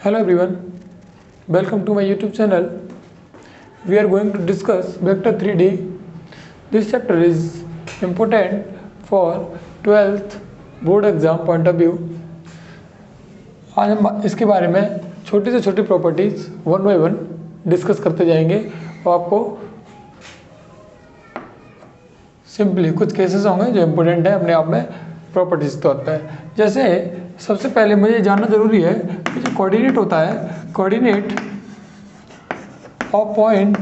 Hello everyone, welcome to my YouTube channel. We are going to discuss vector 3D. This chapter is important for 12th board exam point of view. आज हम इसके बारे में छोटी से छोटी properties one by one discuss करते जाएंगे और आपको सिंपली कुछ केसेस होंगे जो इम्पोर्टेंट है अपने आप में प्रॉपर्टीज तौर पे। जैसे सबसे पहले मुझे जानना जरूरी है कि जो कोऑर्डिनेट होता है, coordinate of point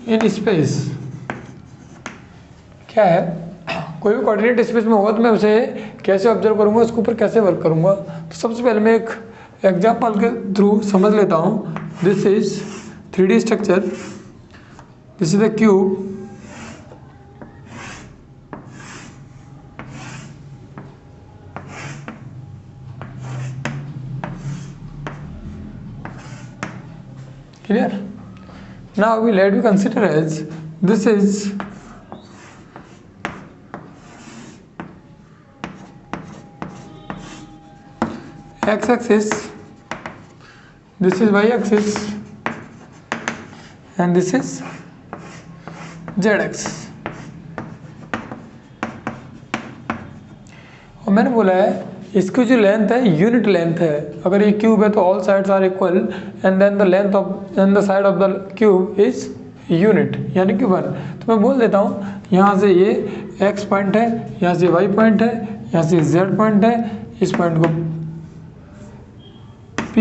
in space क्या है। कोई भी कोऑर्डिनेट स्पेस में होगा तो मैं उसे कैसे ऑब्जर्व करूंगा, उसके ऊपर कैसे वर्क करूंगा। तो सबसे पहले मैं एक एग्जांपल के थ्रू समझ लेता हूं। This is 3D structure, this is the cube, clear? Now we let me consider as this is x-axis, this is y-axis and this is z-axis। और मैंने बोला है इसकी जो लेंथ है यूनिट लेंथ है। अगर ये क्यूब है तो all sides are equal and then the length of and the side of the cube is unit यानी कि 1। तो मैं बोल देता हूँ यहाँ से ये x पॉइंट है, यहाँ से y पॉइंट है, यहाँ से z पॉइंट है। इस पॉइंट को P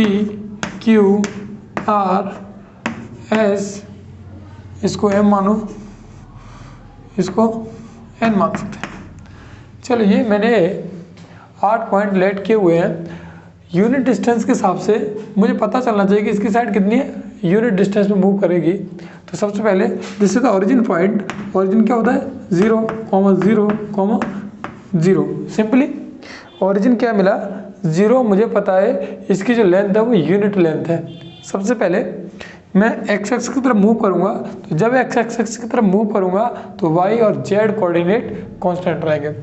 Q R S, इसको M मानो, इसको N मान सकते हैं। चलो ये मैंने 8 पॉइंट लेट किए हुए हैं। यूनिट डिस्टेंस के हिसाब से मुझे पता चलना चाहिए कि इसकी साइड कितनी है, यूनिट डिस्टेंस में मूव करेगी। तो सबसे पहले this is the origin point. Origin क्या होता है 0, 0, 0। सिंपली ओरिजिन क्या मिला 0। मुझे पता है इसकी जो लेंथ है वो यूनिट लेंथ है। सबसे पहले मैं एक्स एक्स की तरफ मूव करूंगा, तो जब एक्स एक्स की तरफ मूव करूंगा तो वाई और जेड कोऑर्डिनेट कांस्टेंट रहेंगे।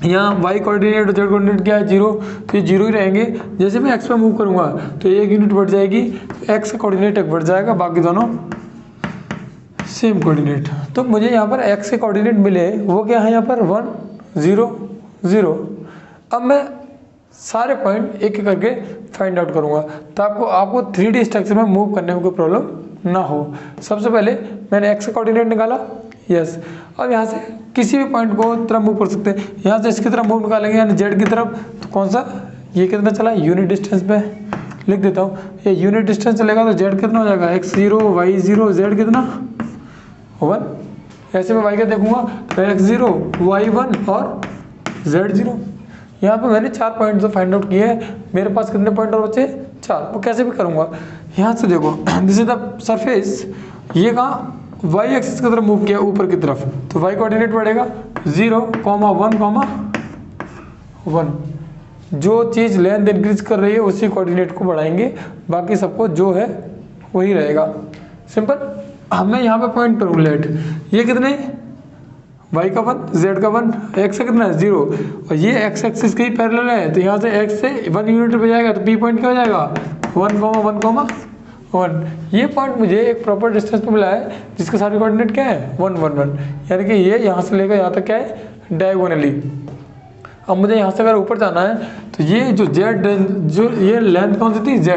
यहाँ y कोऑर्डिनेट और z कोऑर्डिनेट क्या है 0, तो ये 0 ही रहेंगे। जैसे मैं x पे मूव करूँगा तो एक यूनिट बढ़ जाएगी, तो x का कोऑर्डिनेट एक बढ़ जाएगा, बाकी दोनों सेम कोऑर्डिनेट। तो मुझे यहाँ पर x के कोऑर्डिनेट मिले वो क्या है यहाँ पर 1, 0, 0। अब मैं सारे पॉइंट एक एक करके फाइंड आउट करूँगा तो आपको 3D स्ट्रक्चर में मूव करने में कोई प्रॉब्लम ना हो। सबसे पहले मैंने x का कोऑर्डिनेट निकाला, यस। अब यहाँ से किसी भी पॉइंट को तरफ मूव कर सकते हैं। यहाँ से इसकी तरफ मूव निकालेंगे यानी जेड की तरफ, तो कौन सा ये कितना चला यूनिट डिस्टेंस पे लिख देता हूँ। ये यूनिट डिस्टेंस चलेगा तो जेड कितना हो जाएगा x0, y0, z कितना 1। ऐसे में y का देखूंगा तो x0, y1 और z0। यहाँ पे मैंने 4 पॉइंट फाइंड आउट किए हैं। मेरे पास कितने पॉइंट और बचे 4। वो कैसे भी करूँगा। यहाँ से देखो दिस इज द सरफेस, ये कहाँ y एक्सिस की तरफ मूव किया ऊपर की तरफ, तो y कोऑर्डिनेट बढ़ेगा 0, 1, 1। जो चीज़ लेंथ इंक्रीज कर रही है उसी कोऑर्डिनेट को बढ़ाएंगे, बाकी सबको जो है वही रहेगा। सिंपल। हमें यहाँ पे पॉइंट करूँ लेट, ये कितने y का 1, z का 1, x का कितना है 0, और ये x एक्सिस के ही पैरेलल है, तो यहाँ से x से 1 यूनिट पे जाएगा तो p पॉइंट क्या हो जाएगा 1, 1। ये पॉइंट मुझे एक प्रॉपर डिस्टेंस पे मिला है जिसके सारे कोऑर्डिनेट क्या है 1, 1, 1। यानी कि ये यहाँ से लेकर यहाँ तक क्या है डायगोनली। अब मुझे यहाँ से अगर ऊपर जाना है तो ये जो जेड जो ये लेंथ कौन सी थी z,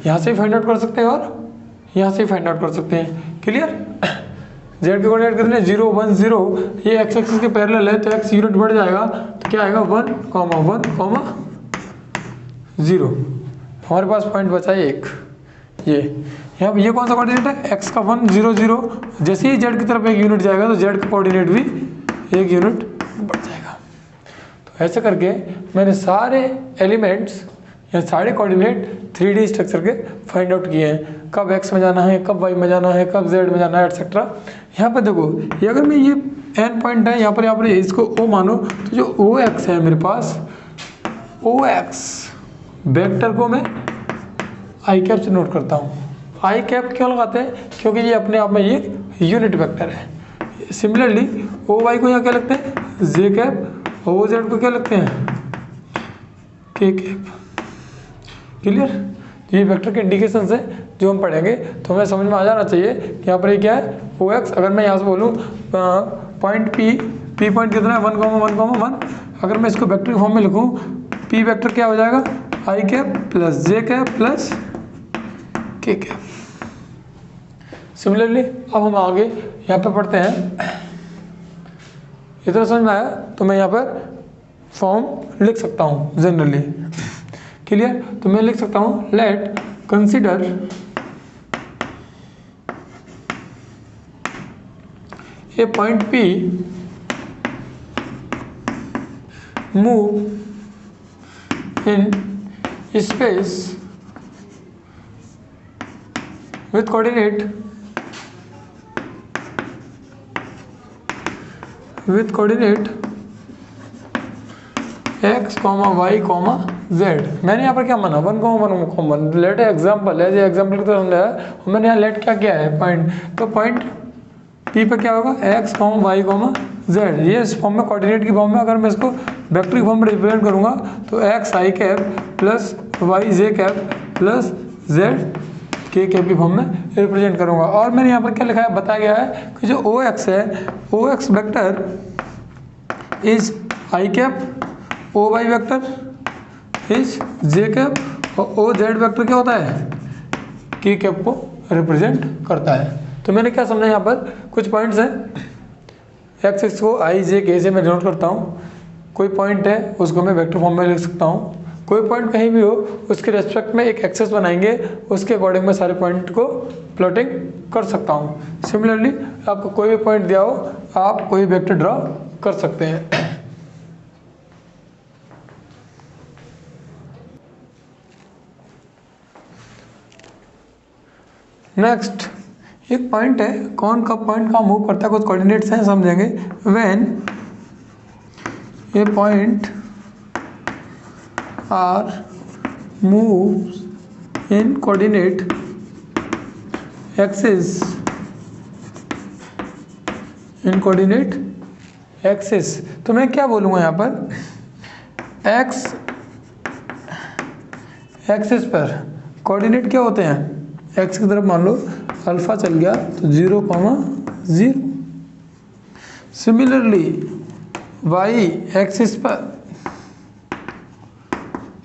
यहाँ से ही फाइंड आउट कर सकते हैं और यहाँ से ही फाइंड आउट कर सकते हैं। क्लियर। जेड के कोऑर्डिनेट कितने 0, 1, 0। ये एक्स एक्सिस के पैरेलल है तो एक्स यूनिट बढ़ जाएगा तो क्या आएगा 1, 1, 0। हमारे पास पॉइंट बचा है एक। ये यहाँ ये कौन सा कोऑर्डिनेट है x का 1, 0, 0। जैसे ही z की तरफ एक यूनिट जाएगा तो z का कोऑर्डिनेट भी एक यूनिट बढ़ जाएगा। तो ऐसे करके मैंने सारे एलिमेंट्स या सारे कोऑर्डिनेट 3D स्ट्रक्चर के फाइंड आउट किए हैं। कब x में जाना है, कब y में जाना है, कब z में जाना है, एटसेट्रा। यहाँ पर देखो ये अगर मैं ये n पॉइंट है यहाँ पर इसको o मानो तो जो OX है मेरे पास, OX वेक्टर को मैं आई कैप से नोट करता हूँ। आई कैप क्यों लगाते हैं, क्योंकि ये अपने आप में एक यूनिट वेक्टर है। सिमिलरली ओ वाई को यहाँ क्या लगते हैं जे कैप, ओ जेड को क्या लगते हैं के कैप। क्लियर? ये वेक्टर के इंडिकेशन है जो हम पढ़ेंगे, तो हमें समझ में आ जाना चाहिए कि यहाँ पर ये क्या है, ओ एक्स। अगर मैं यहाँ से बोलूँ पॉइंट पी पॉइंट कितना है 1,1,1, अगर मैं इसको वेक्टर फॉर्म में लिखूँ, पी वेक्टर क्या हो जाएगा, आई कैप प्लस जे कैप प्लस के कैप। सिमिलरली अब हम आगे यहाँ पे पढ़ते हैं। इतना समझ में आया तो मैं यहाँ पर फॉर्म लिख सकता हूँ जनरली। क्लियर? तो मैं लिख सकता हूँ late consider a point P move in space with coordinate x, y, z। मैंने यहाँ पर क्या माना 1,1 कॉमन, लेट एग्जाम्पल है, एग्जाम्पल की तरह समझाया। मैंने यहाँ लेट क्या किया है पॉइंट, तो पॉइंट P पे क्या होगा x, y, z। ये इस फॉर्म में कोऑर्डिनेट की फॉर्म में, अगर मैं इसको वेक्टर की फॉर्म में रिप्रेजेंट करूंगा तो x i cap plus y j cap plus z k cap की फॉर्म में रिप्रेजेंट करूंगा। और मैंने यहाँ पर क्या लिखा है, बताया गया है कि जो o x है, o x vector is i cap, o y vector is j cap और o z वेक्टर क्या होता है, k कैप को रिप्रेजेंट करता है। तो मैंने क्या समझा, यहाँ पर कुछ पॉइंट्स हैं, एक्स को आई जे के से मैं डिनोट करता हूँ। कोई पॉइंट है उसको मैं वेक्टर फॉर्म में लिख सकता हूँ। कोई पॉइंट कहीं भी हो उसके रेस्पेक्ट में एक एक्सेस बनाएंगे, उसके अकॉर्डिंग मैं सारे पॉइंट को प्लॉटिंग कर सकता हूँ। सिमिलरली आपको कोई भी पॉइंट दिया हो, आप कोई वेक्टर ड्रॉ कर सकते हैं। नेक्स्ट एक पॉइंट है, कौन का पॉइंट का मूव करता है, कुछ कोऑर्डिनेट्स हैं समझेंगे। When a point R moves in coordinate axis, तो मैं क्या बोलूँगा यहाँ पर, एक्स एक्सिस पर कोऑर्डिनेट क्या होते हैं, एक्स की तरफ मान लो अल्फा चल गया तो 0,0। सिमिलरली वाई एक्सिस पर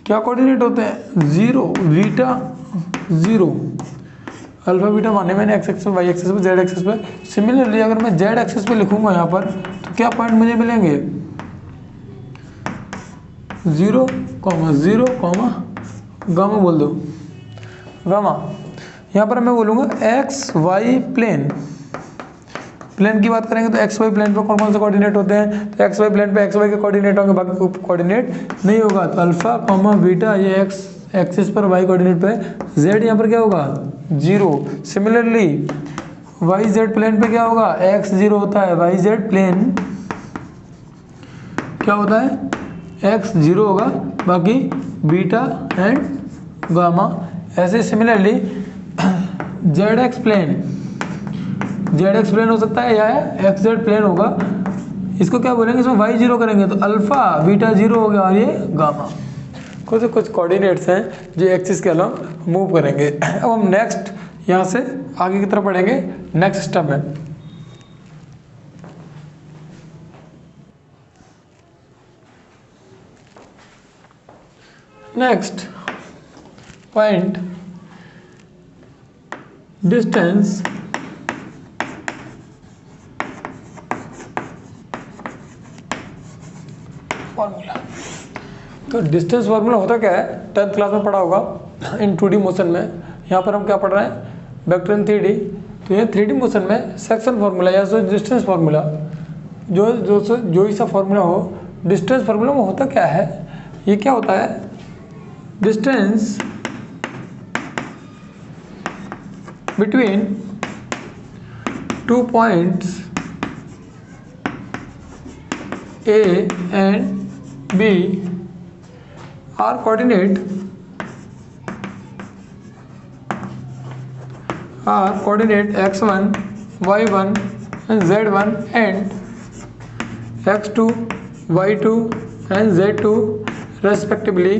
क्या कोऑर्डिनेट होते हैं, 0 बीटा 0। अल्फा बीटा माने मैंने एक्स एक्सिस पर, वाई एक्सिस पर, जेड एक्सिस पर। सिमिलरली अगर मैं जेड एक्सिस पर लिखूंगा यहाँ पर तो क्या पॉइंट मुझे मिलेंगे, 0, 0, गामा बोल दो, गामा। यहाँ पर मैं बोलूँगा एक्स वाई प्लेन की बात करेंगे तो एक्स वाई प्लेन पर कौन कौन से कोऑर्डिनेट होते हैं, तो एक्स वाई प्लेन पे एक्स वाई के कोऑर्डिनेट होंगे, बाकी कोऑर्डिनेट नहीं होगा। तो अल्फा बीटा ये एक्स एक्सिस पर, वाई कोऑर्डिनेट पे, जेड यहाँ पर क्या होगा 0। सिमिलरली वाई जेड प्लेन पे क्या होगा, एक्स 0 होता है, वाई जेड प्लेन क्या होता है, एक्स 0 होगा, बाकी बीटा एंड गामा। ऐसे सिमिलरली जेड एक्स प्लेन हो सकता है या एक्स जेड प्लेन होगा, इसको क्या बोलेंगे, इसमें वाई 0 करेंगे तो अल्फा बीटा 0 हो गया और ये गामा। कुछ कोऑर्डिनेट्स हैं जो एक्सिस के अलॉन्ग मूव करेंगे। अब हम नेक्स्ट यहाँ से आगे की तरफ पढ़ेंगे, नेक्स्ट स्टेप है। Next point distance formula. तो डिस्टेंस फार्मूला होता क्या है, 10th क्लास में पढ़ा होगा इन 2D मोशन में। यहाँ पर हम क्या पढ़ रहे हैं, वेक्टर इन 3D। तो ये 3D मोशन में सेक्शन फार्मूला या डिस्टेंस फार्मूला, जो ही सा फार्मूला हो, डिस्टेंस फार्मूला में होता क्या है, ये क्या होता है, distance between 2 points A and B are coordinate x1, y1 and z1 and x2, y2 and z2 respectively.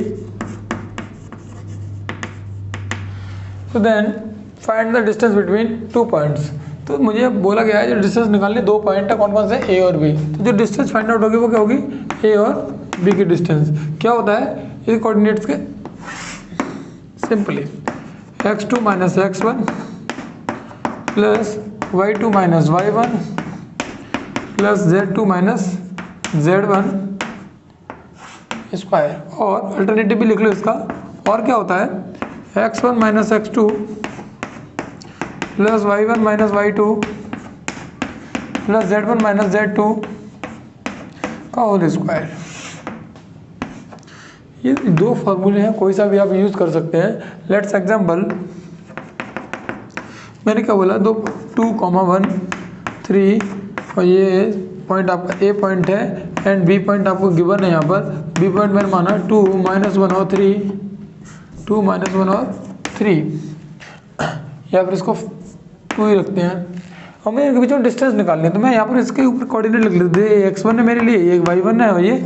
तो then find the distance between 2 points. तो मुझे बोला गया है जो डिस्टेंस निकालने 2 पॉइंट है, कौन कौन से, ए और बी। तो जो डिस्टेंस फाइंड आउट होगी वो क्या होगी, ए और बी की डिस्टेंस। क्या होता है ये कोऑर्डिनेट्स के, simply x2 minus x1 plus y2 minus y1 plus z2 minus z1 square. और अल्टरनेटिव भी लिख लो इसका। और क्या होता है x1 minus x2 plus y1 minus y2 plus z1 minus z2 का होल स्क्वायर। ये 2 फॉर्मूले हैं, कोई सा भी आप यूज़ कर सकते हैं। लेट्स एग्जाम्पल, मैंने क्या बोला, 2,1 3 और ये पॉइंट आपका ए पॉइंट है एंड बी पॉइंट आपको गिवन है। यहाँ पर बी पॉइंट मैंने माना 2 -1 और 3, 2 -1 और 3, या फिर इसको 2 ही रखते हैं। और मैं इनके बीच में डिस्टेंस निकालनी है, तो मैं यहाँ पर इसके ऊपर कोऑर्डिनेट लिख लेते हैं। ये x1 है मेरे लिए, ये y1 है, और ये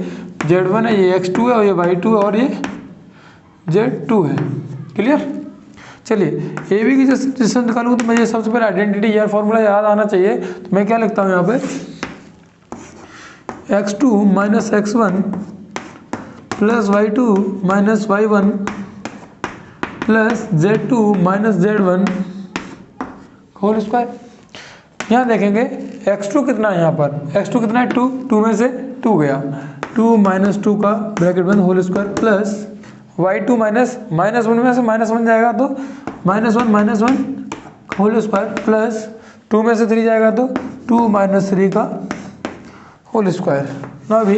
z1 है, ये x2 है, और ये y2 है, और ये z2 है। क्लियर। चलिए ए बी की डिस्टेंस निकालूंगा तो मुझे सबसे पहले आइडेंटिटी या फॉर्मूला याद आना चाहिए। तो मैं क्या लिखता हूँ यहाँ पे, x2 minus x1 plus y2 minus y1 plus z2 minus z1 whole square. यहाँ देखेंगे x2 कितना है, यहाँ पर x2 कितना है 2, 2 में से 2 गया, 2 माइनस 2 का ब्रैकेट बंद whole square plus y2 minus 1 में से -1 जाएगा तो -1 होल स्क्वायर प्लस 2 में से 3 जाएगा तो 2 माइनस 3 का होल स्क्वायर। ना भी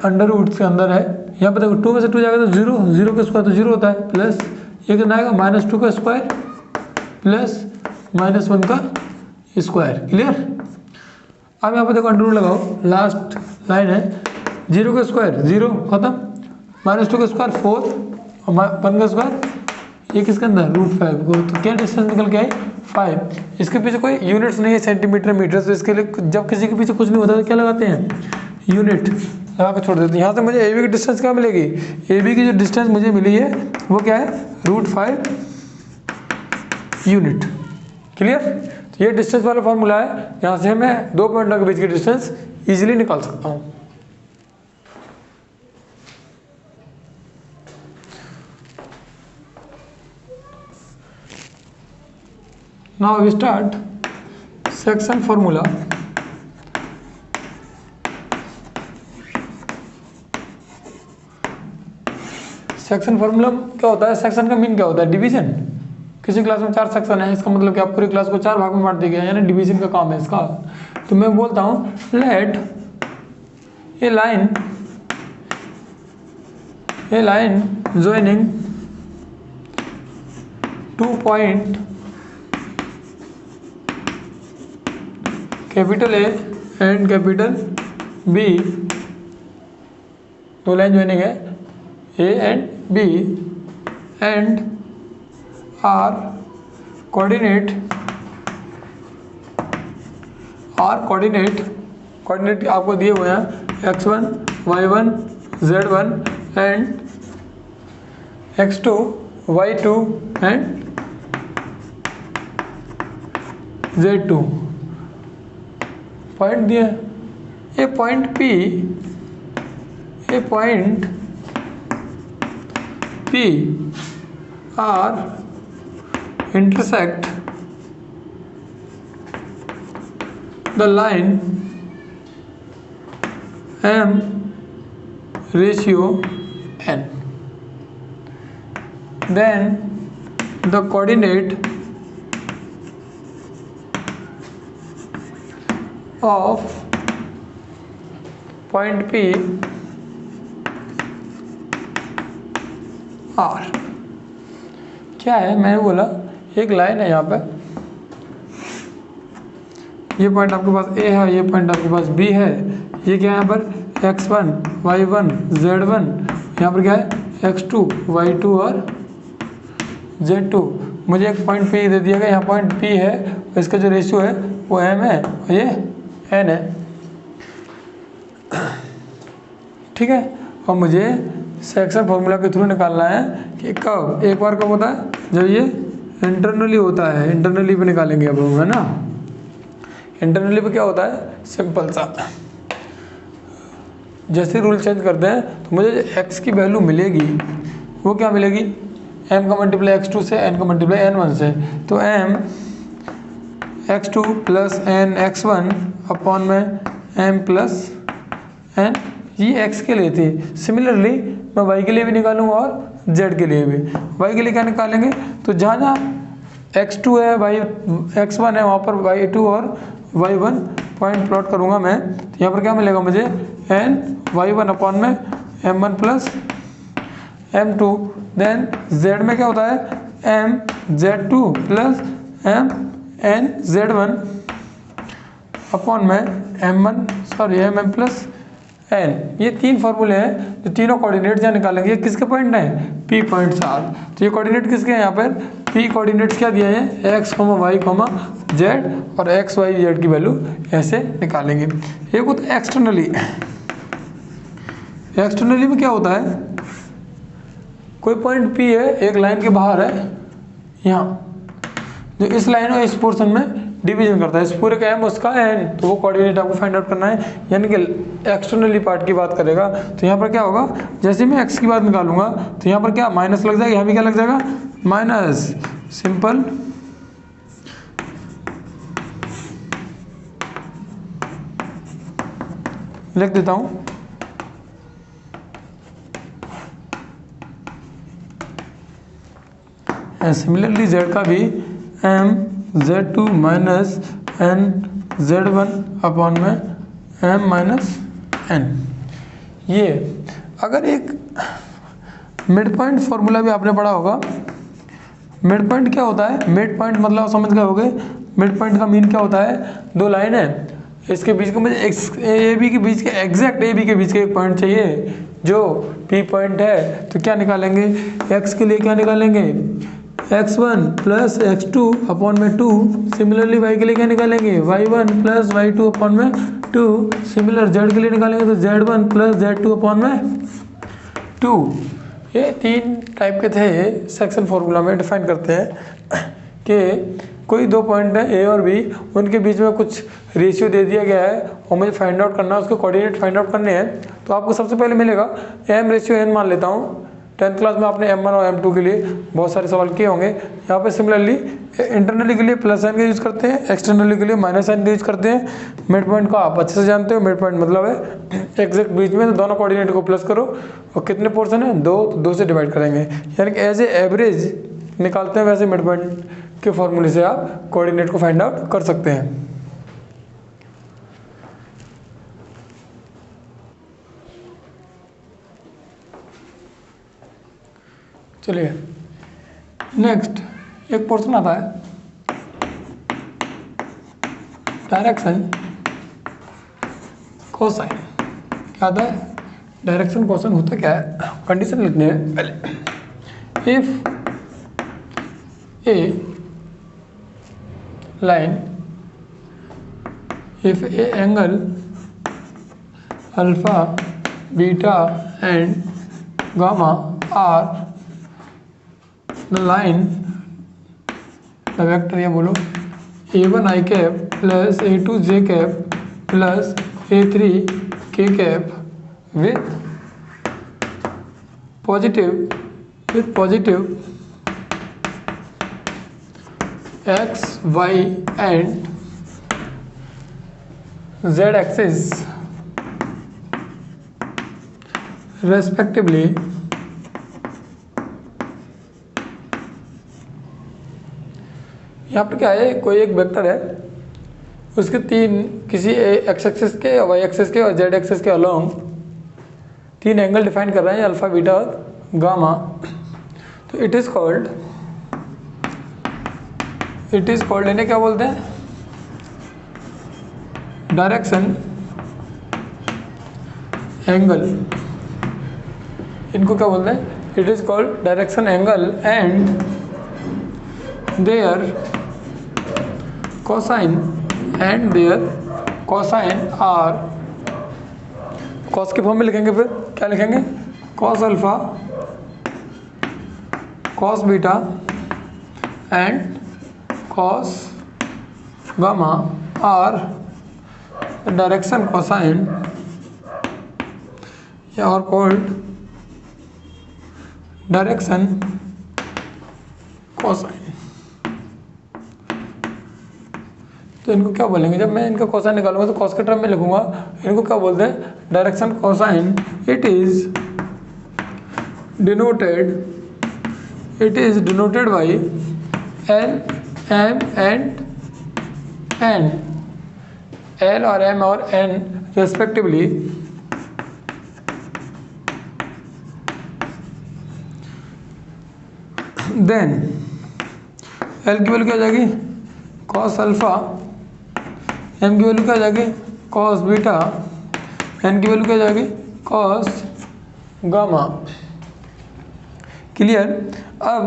अंडर रूट के अंदर है, यहाँ पर देखो 2 में से 2 जाएगा तो 0 का स्क्वायर तो 0 होता है, प्लस ये कितना आएगा -2 का स्क्वायर प्लस -1 का स्क्वायर। क्लियर। अब यहाँ पर देखो अंडर रूट लगाओ, लास्ट लाइन है, 0 का स्क्वायर 0 खत्म, -2 का स्क्वायर 4 और 1 का स्क्वायर ये किसके अंदर √5 को। तो क्या डिस्टेंस निकल के आई 5। इसके पीछे कोई यूनिट्स नहीं है, सेंटीमीटर मीटर, तो इसके लिए जब किसी के पीछे कुछ नहीं होता तो क्या लगाते हैं, यूनिट लगा के छोड़ देते हैं। यहाँ से मुझे ए बी की डिस्टेंस क्या मिलेगी, ए बी की जो डिस्टेंस मुझे मिली है वो क्या है √5 यूनिट। क्लियर। तो ये डिस्टेंस वाला फॉर्मूला है, यहाँ से मैं 2 पॉइंटों के बीच की डिस्टेंस ईजिली निकाल सकता हूँ। Now we start section formula. Section formula क्या होता है, सेक्शन का मीन क्या होता है, डिवीजन। किसी क्लास में 4 सेक्शन है, इसका मतलब कि आप पूरी क्लास को 4 भाग में बांट दिया गया, यानी डिवीजन का काम है इसका। तो मैं बोलता हूँ let a line joining 2 point capital A and capital B, 2 line joining है A and B and are coordinate आपको दिए हुए हैं x1 y1 z1 and x2 y2 and z2 point दिए। A point P are intersect the line M ratio n, then the coordinate of point P R। क्या है, मैंने बोला एक लाइन है यहाँ पे, ये पॉइंट आपके पास A है, ये पॉइंट आपके पास B है, ये क्या है यहाँ पर x1 y1 z1, यहाँ पर क्या है x2 y2 और z2। मुझे एक पॉइंट P दे दिया गया, यहाँ पॉइंट P है, इसका जो रेशियो है वो m है और ये n है। ठीक है। और मुझे सेक्शन फॉर्मूला के थ्रू निकालना है कि कब, एक बार कब होता है जब ये इंटरनली होता है, इंटरनली पे निकालेंगे अब हम, है ना। इंटरनली पे क्या होता है, सिंपल सा, जैसे रूल चेंज करते हैं तो मुझे जो x की वैल्यू मिलेगी वो क्या मिलेगी, m का मल्टीप्लाई x2 से, n का मल्टीप्लाई n1 से, तो m x2 plus n x1 upon में m प्लस n, ये x के लिए थी। सिमिलरली मैं y के लिए भी निकालूंगा और z के लिए भी। y के लिए क्या निकालेंगे, तो जहाँ जहाँ x2 है, x1 है, वहाँ पर y2 और y1 पॉइंट प्लॉट करूँगा मैं, तो यहाँ पर क्या मिलेगा मुझे, n y1 अपॉन में m1 plus m2। Then z में क्या होता है, m z2 plus m n z1 upon में m प्लस n। ये तीन फॉर्मूले हैं, तो तीनों कोऑर्डिनेट जहाँ निकालेंगे, ये किसके पॉइंट हैं, p पॉइंट से r। तो ये कोऑर्डिनेट किसके हैं, यहाँ पर p कोऑर्डिनेट्स क्या दिए हैं, x, y, z, और x, y, z की वैल्यू ऐसे निकालेंगे। एक होता है एक्सटर्नली। एक्सटर्नली में क्या होता है, कोई पॉइंट p है, एक लाइन के बाहर है, यहाँ जो इस लाइन और इस पोर्शन में डिवीजन करता है, इस पूरे का m उसका n, तो वो कोऑर्डिनेट आपको फाइंड आउट करना है, यानी कि एक्सटर्नली पार्ट की बात करेगा। तो यहाँ पर क्या होगा, जैसे मैं x की बात निकालूंगा तो यहाँ पर क्या माइनस लग जाएगा, यहाँ भी क्या लग जाएगा, माइनस। सिंपल, लिख देता हूँ, सिमिलरली z का भी m z2 minus n z1 upon में m माइनस n। ये अगर एक मिड पॉइंट फॉर्मूला भी आपने पढ़ा होगा। मिड पॉइंट क्या होता है, मिड पॉइंट मतलब आप समझ गए होगे, मिड पॉइंट का मीन क्या होता है, दो लाइन है, इसके बीच का मुझे ए बी के बीच के, एग्जैक्ट ए बी के बीच का एक पॉइंट चाहिए जो पी पॉइंट है। तो क्या निकालेंगे, x के लिए क्या निकालेंगे, x1 प्लस x2 अपॉन में 2। सिमिलरली y के लिए क्या निकालेंगे, y1 प्लस y2 अपॉन में 2। सिमिलर z के लिए निकालेंगे तो z1 प्लस z2 अपॉन में 2। ये तीन टाइप के थे, सेक्शन फॉर्मूला में डिफाइन करते हैं कि कोई दो पॉइंट है ए और बी, उनके बीच में कुछ रेशियो दे दिया गया है और मुझे फाइंड आउट करना है, उसके कोऑर्डिनेट फाइंड आउट करने हैं। तो आपको सबसे पहले मिलेगा m/n मान लेता हूँ। 10th क्लास में आपने m1 और m2 के लिए बहुत सारे सवाल किए होंगे। यहाँ पे सिमिलरली इंटरनली के लिए प्लस n का यूज़ करते हैं, एक्सटर्नली के लिए माइनस n का यूज़ करते हैं। मिड पॉइंट को आप अच्छे से जानते हो, मिड पॉइंट मतलब है एग्जैक्ट बीच में, तो दोनों कोऑर्डिनेट को प्लस करो और कितने पोर्शन है, 2, तो 2 से डिवाइड करेंगे, यानी कि एज ए एवरेज निकालते हैं, वैसे मिड पॉइंट के फॉर्मूले से आप कोऑर्डिनेट को फाइंड आउट कर सकते हैं। चलिए नेक्स्ट एक पोर्शन आता है डायरेक्शन कोसाइन। क्या आता है, डायरेक्शन कोसाइन होता क्या है, कंडीशन लिखनी है पहले। If A line, if a angle alpha, beta and gamma are the line, the vector ये बोलो a1 i cap plus a2 j cap plus a3 k cap with positive x, y and z axis respectively, यहाँ पर क्या है, कोई एक vector है, उसके तीन, किसी एक्स एक्सिस के, वाई एक्सिस के और जेड एक्सिस के अलोंग तीन एंगल डिफाइन कर रहे हैं, अल्फा, बीटा और गामा। तो इट इज कॉल्ड इन्हें क्या बोलते हैं, डायरेक्शन एंगल। इनको क्या बोलते हैं, it is called direction angle and their cosine are, cos के फॉर्म में लिखेंगे, फिर क्या लिखेंगे, cos alpha, cos beta and cos gamma are direction cosine और कॉल्ड डायरेक्शन कोसाइन। तो इनको क्या बोलेंगे, जब मैं इनका कोसाइन निकालूंगा तो कॉस के टर्म में लिखूंगा, इनको क्या बोलते हैं, direction cosine. It is denoted by L, M and N, L और एम और एन रेस्पेक्टिवली देन एल की वैल्यू क्या आ जाएगी, कॉस अल्फा, एम की वैल्यू क्या आ जाएगी, कॉस बीटा, एन की वैल्यू क्या आ जाएगी, कॉस गामा। क्लियर। अब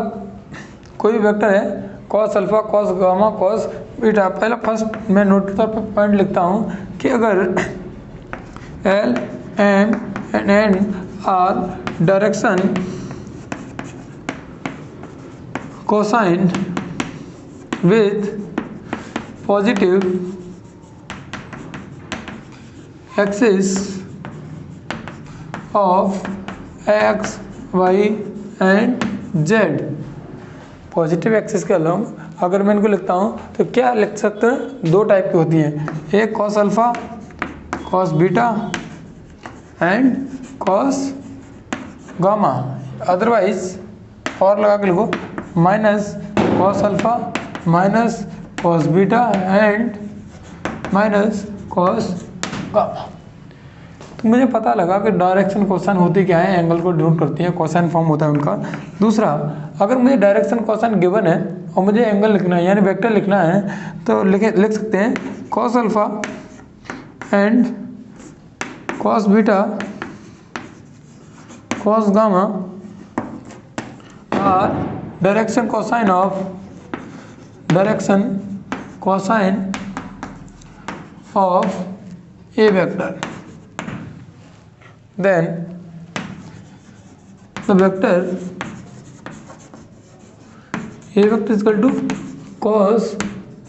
कोई भी वेक्टर है, cos alpha, cos gamma, cos beta, पहला फर्स्ट मैं नोट के तौर पर पॉइंट लिखता हूँ कि अगर L, M and N are direction cosine with positive axis of x, y and z, positive axis के अलॉन्ग अगर मैं इनको लिखता हूँ तो क्या लिख सकते हैं, दो टाइप की होती हैं, एक cos alpha, cos beta and cos gamma, otherwise और लगा के लिखो minus cos alpha minus cos beta and minus cos gamma. तो मुझे पता लगा कि डायरेक्शन कोसाइन होती क्या है, एंगल को डिनोट करती है, कोसाइन फॉर्म होता है उनका। दूसरा, अगर मुझे डायरेक्शन कोसाइन गिवन है और मुझे एंगल लिखना है यानी वेक्टर लिखना है तो लिख सकते हैं cos alpha and cos beta cos gamma are direction cosine of a vector, then the vector a vector is equal to cos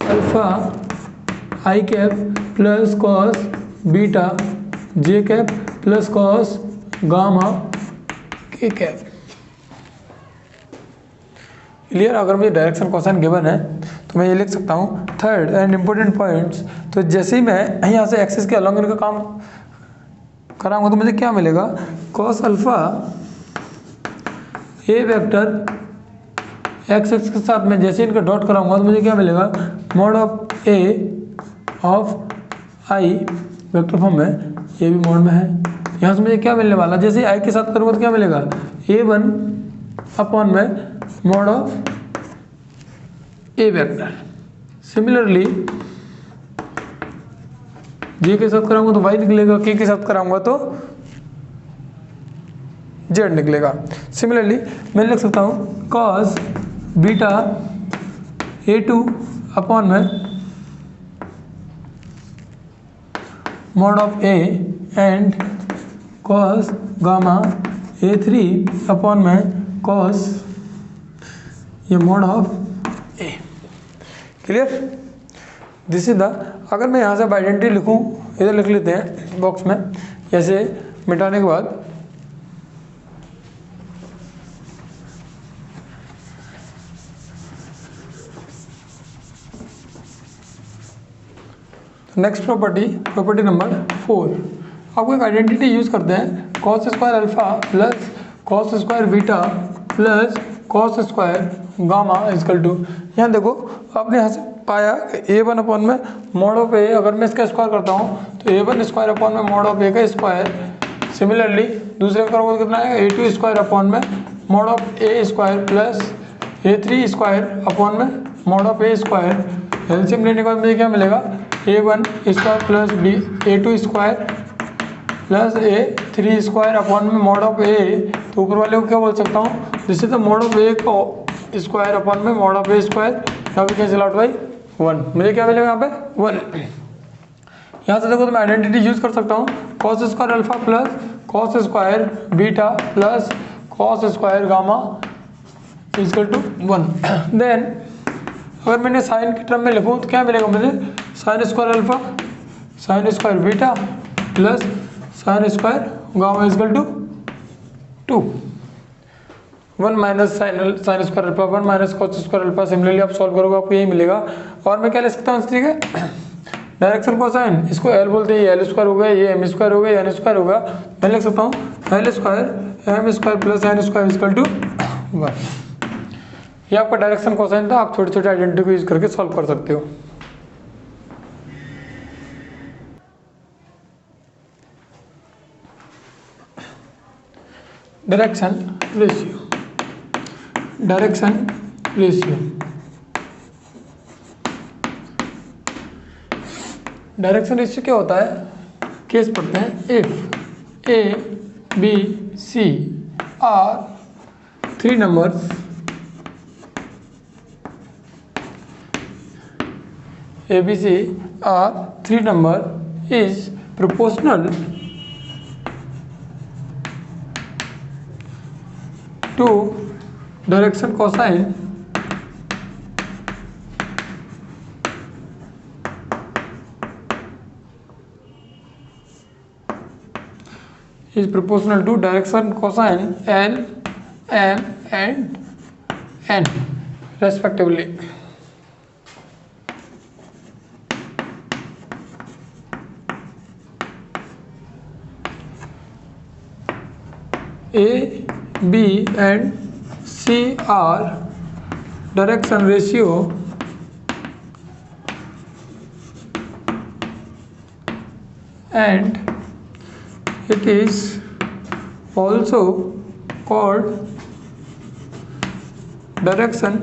alpha I cap plus cos beta j cap plus cos gamma k cap। Clear. अगर मुझे direction cosine given है तो मैं ये लिख सकता हूँ। Third and important points, तो जैसे ही मैं यहाँ से एक्सिस के अलॉन्ग इनका काम कराऊंगा तो मुझे क्या मिलेगा, कॉस अल्फा ए वेक्टर एक्स एक्स के साथ में जैसे इनका डॉट कराऊंगा तो मुझे क्या मिलेगा, mod of A of I vector form में, ये भी मॉड में है। यहाँ से मुझे क्या मिलने वाला, जैसे आई के साथ करूँगा तो क्या मिलेगा, a1 अपॉन में mod of A vector. Similarly J के साथ कराऊंगा तो वाई निकलेगा, के साथ कराऊंगा तो जेड निकलेगा। सिमिलरली मैं लिख सकता हूँ कॉस बीटा a2 अपॉन में mod of A and cos gamma a3 upon में कॉस ये mod of A. Clear. This is the, अगर मैं यहाँ से आइडेंटिटी लिखूँ, इधर लिख लेते हैं बॉक्स में, जैसे मिटाने के बाद नेक्स्ट प्रॉपर्टी नंबर 4, आपको एक आइडेंटिटी यूज करते हैं, cos square alpha plus cos square beta plus cos square gamma equal to, यहाँ देखो आपने यहाँ से पाया a1 अपॉन में मॉड ऑफ ए, अगर मैं इसका स्क्वायर करता हूँ तो a1 स्क्वायर अपॉन में मॉड ऑफ ए का स्क्वायर। सिमिलरली दूसरे का करोगे तो कितना है, a2 स्क्वायर अपॉन में mod of A square plus a3 square upon में mod of A square. LCM लेने के बाद मुझे क्या मिलेगा, a1 square plus a2 square plus a3 square upon में मॉड ऑफ ए, तो ऊपर वाले को क्या बोल सकता हूँ, this is the mod of A को स्क्वायर अपॉन में मॉड ऑफ ए स्क्वायर, यहाँ पे कैंसिल आउट बाई 1, मुझे क्या मिलेगा यहाँ पे 1। यहाँ से देखो तो मैं आइडेंटिटी यूज कर सकता हूँ, cos square alpha plus cos square beta plus cos square gamma equal to 1। Then अगर मैंने साइन की टर्म में लिखूँ तो क्या मिलेगा मुझे, sine square alpha sine square beta plus sine square gamma equal to 2। 1 minus sine square alpha 1 minus cos square alpha. Similarly आप सॉल्व करोगे आपको यही मिलेगा। और मैं क्या ले सकता हूँ, ठीक है, डायरेक्शन कोसाइन, इसको एल बोलते हैं, ये एल स्क्वायर हो गया, ये एम स्क्वायर हो गया, एन स्क्वायर होगा। मैं लिख सकता हूँ L square M square plus N square equal to 1। ये आपका डायरेक्शन कोसाइन था। आप छोटे छोटे आइडेंटिटी को यूज करके सॉल्व कर सकते हो। डायरेक्शन रेशियो डायरेक्शन रेशियो क्या होता है, केस पढ़ते हैं। If A B C are 3 numbers A B C are 3 number is proportional to direction cosine is proportional to direction cosine L, M and N respectively. A, B and C are direction ratio and it is also called direction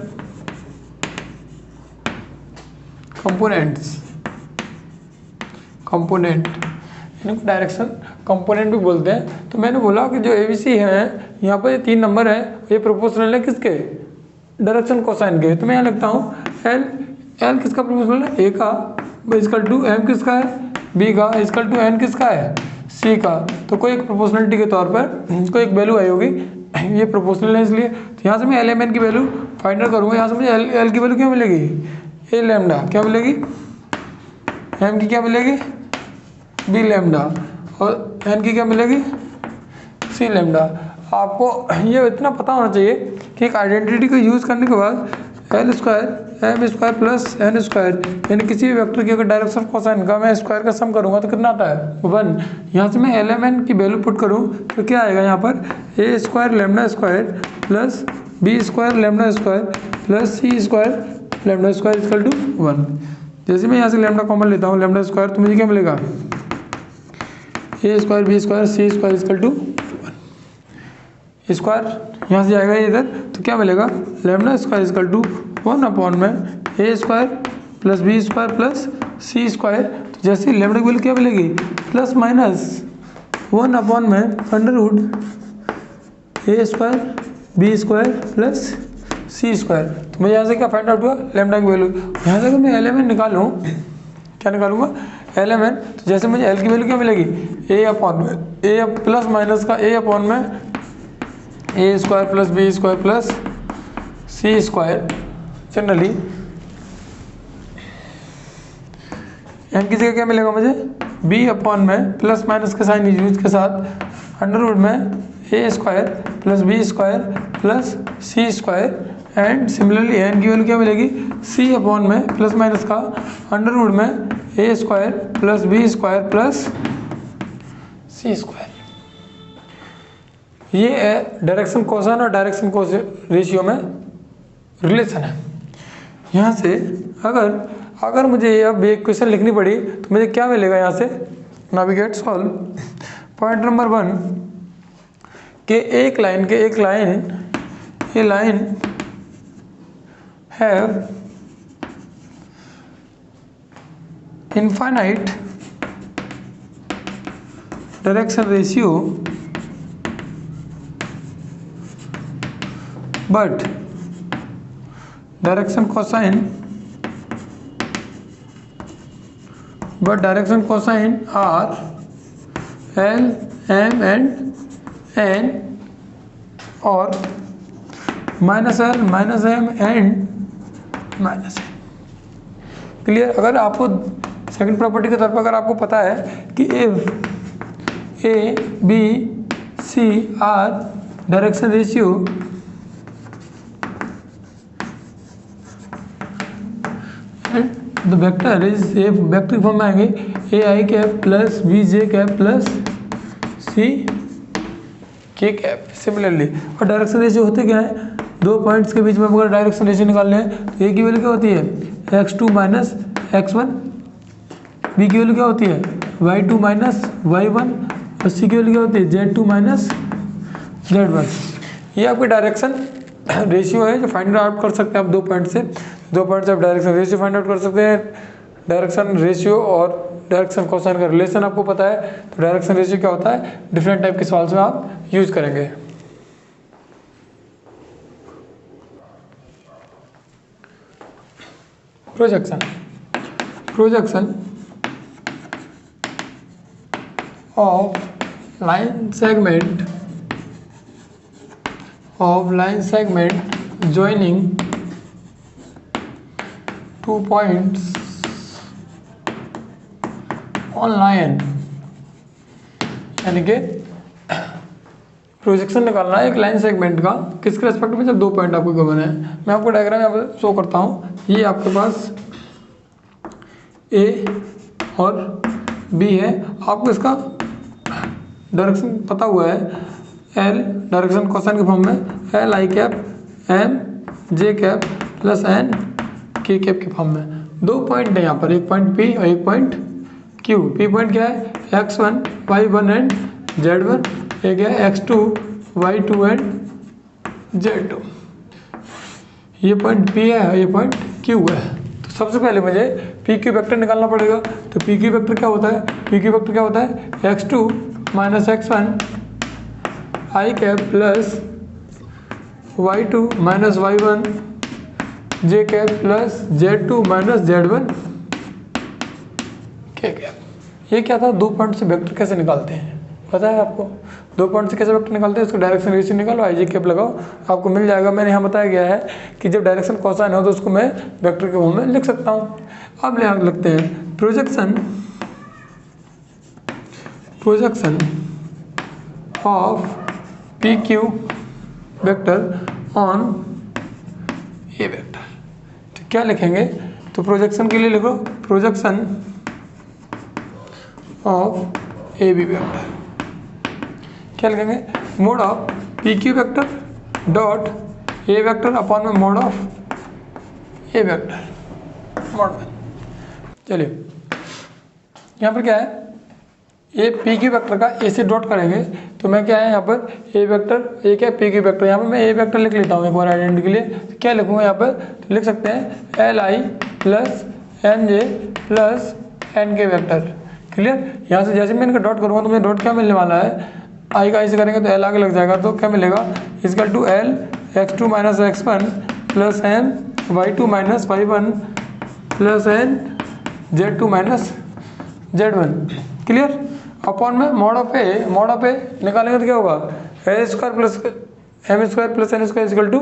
components। Component, इनको direction component भी बोलते हैं। तो मैंने बोला कि जो ABC है यहाँ पर 3 नंबर है, ये प्रोपोर्शनल है किसके, डायरेक्शन कोसाइन के। तो मैं यहाँ लिखता हूँ L किसका प्रोपोर्शनल है, A का इक्वल टू M किसका है, B का इक्वल टू N किसका है, C का। तो कोई एक प्रोपोर्शनलिटी के तौर पर कोई एक वैल्यू आई होगी, ये प्रोपोर्शनल है इसलिए। तो यहाँ से मैं LMN की वैल्यू फाइंड आउट करूँगा। यहाँ से मुझे L की वैल्यू क्या मिलेगी, A लैम्डा क्या मिलेगी, M की क्या मिलेगी, B लैम्डा और N की क्या मिलेगी, C लैम्डा। आपको ये इतना पता होना चाहिए कि एक आइडेंटिटी को यूज़ करने के बाद L square M square plus N square, यानी किसी भी वेक्टर की अगर डायरेक्शन कोसाइन का मैं स्क्वायर का सम करूंगा तो कितना आता है 1। यहाँ से मैं LMN की वैल्यू पुट करूँ तो क्या आएगा, यहाँ पर A square lambda square plus B square lambda square plus C square lambda square equal to 1। जैसे मैं यहाँ से लैम्डा कॉमन लेता हूँ लैम्डा स्क्वायर, तो मुझे क्या मिलेगा, A square B square C square equal to 1। Square यहाँ से जाएगा इधर, तो क्या मिलेगा, lambda square equal to 1 upon में A square plus B square plus C square. तो जैसे लैम्डा की वैल्यू क्या मिलेगी, प्लस माइनस 1 अपॉन में under root A square B square plus C square. तो मुझे यहाँ से क्या फाइंड आउट हुआ, लैम्डा की वैल्यू। यहाँ से अगर मैं LMN निकालूँ, क्या निकालूंगा, LMN। तो जैसे मुझे L की वैल्यू क्या मिलेगी, A अपॉन में A प्लस माइनस का A अपॉन में A square plus B square plus C square. Generally M की जगह क्या मिलेगा मुझे, B अपॉन में प्लस माइनस के साइन यूज के साथ अंडर रूट में A square plus B square plus C square. And similarly N की वैल्यू क्या मिलेगी, C अपॉन में प्लस माइनस का अंडर रूट में A square plus B square plus C square. ये है डायरेक्शन कोसाइन और डायरेक्शन रेशियो में रिलेशन है। यहाँ से अगर मुझे अब एक क्वेश्चन लिखनी पड़ी तो मुझे क्या मिलेगा, यहाँ से नेविगेट सॉल्व। पॉइंट नंबर 1 के एक line have infinite direction ratio but direction cosine are L, M and N और minus L minus M and minus N. Clear. अगर आपको सेकंड प्रॉपर्टी के तौर पर अगर आपको पता है कि if A B C are direction ratio and the vector is A vector form में आएंगे A I cap plus B J cap plus C K cap similarly. और डायरेक्शन रेशियो होते क्या है, दो पॉइंट्स के बीच में अगर डायरेक्शन रेशियो निकालने हैं तो ए की वैल्यू क्या होती है x2 माइनस x1, बी की वैल्यू क्या होती है y2 माइनस y1 और सी की वैल्यू क्या होती है z2 माइनस z1। ये आपके डायरेक्शन रेशियो है जो फाइंड आउट कर सकते हैं आप दो पॉइंट से आप डायरेक्शन रेशियो फाइंड आउट कर सकते हैं। डायरेक्शन रेशियो और डायरेक्शन कोसाइन का रिलेशन आपको पता है तो डायरेक्शन रेशियो क्या होता है डिफरेंट टाइप के सवाल में आप यूज करेंगे। Projection of line segment joining two points on line, यानी कि प्रोजेक्शन निकालना है एक लाइन सेगमेंट का किसके रेस्पेक्ट में जब दो पॉइंट आपको गिवन है। मैं आपको डायग्राम यहाँ पर शो करता हूँ। ये आपके पास ए और बी है, आपको इसका डायरेक्शन पता हुआ है एल डायरेक्शन कोसाइन के फॉर्म में L I cap M J cap plus N K cap के फॉर्म में। दो पॉइंट है यहाँ पर, एक पॉइंट पी और एक पॉइंट क्यू। पी पॉइंट क्या है x1 y1 एंड z1, एक है x2 y2 एंड z2। ये पॉइंट पी है और ये पॉइंट क्यू है। तो सबसे पहले मुझे पी क्यू वेक्टर निकालना पड़ेगा। तो पी क्यू वेक्टर क्या होता है, पी क्यू वेक्टर क्या होता है x2 minus x1 I cap plus y2 minus y1 J cap plus z2 minus z1 K cap. ये क्या था, दो पॉइंट से वेक्टर कैसे निकालते हैं पता है आपको। दो पॉइंट से कैसे वेक्टर निकालते हैं, उसको डायरेक्शन रेशियो निकालो, आई जे कैप लगाओ, आपको मिल जाएगा। मैंने यहाँ बताया गया है कि जब डायरेक्शन कोसाइन हो तो उसको मैं वेक्टर के फॉर्म में लिख सकता हूँ। अब लगते हैं projection of P Q vector on A vector. तो क्या लिखेंगे, तो प्रोजेक्शन के लिए लिखो projection of A B vector. क्या लिखेंगे, mod of P Q vector dot A vector upon में mod of A vector mod में। चलिए यहाँ पर क्या है, ए पी क्यू वेक्टर का ए से डॉट करेंगे तो मैं क्या है यहाँ पर ए वेक्टर ए क्या पी क्यू वेक्टर, यहाँ पर मैं ए वेक्टर लिख लेता हूँ एक बार आइडेंटिटी के लिए। तो क्या लिखूँगा यहाँ पर, तो लिख सकते हैं L I plus N J plus N K vector. Clear. यहाँ से जैसे मैं इनका डॉट करूँगा तो मुझे डॉट क्या मिलने वाला है, आई का आई से करेंगे तो एल आगे लग जाएगा तो क्या मिलेगा equal to L x2 minus x1 plus M y2 minus y1 plus N z2 minus z1। Clear. Upon में मॉड ऑफ ए निकालेंगे तो क्या होगा A square plus M square plus N square equal to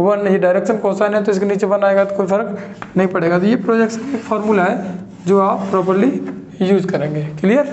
1। ये direction cosine है तो इसके नीचे 1 आएगा तो कोई फर्क नहीं पड़ेगा। तो ये प्रोजेक्शन का फॉर्मूला है जो आप प्रॉपर्ली यूज करेंगे। क्लियर।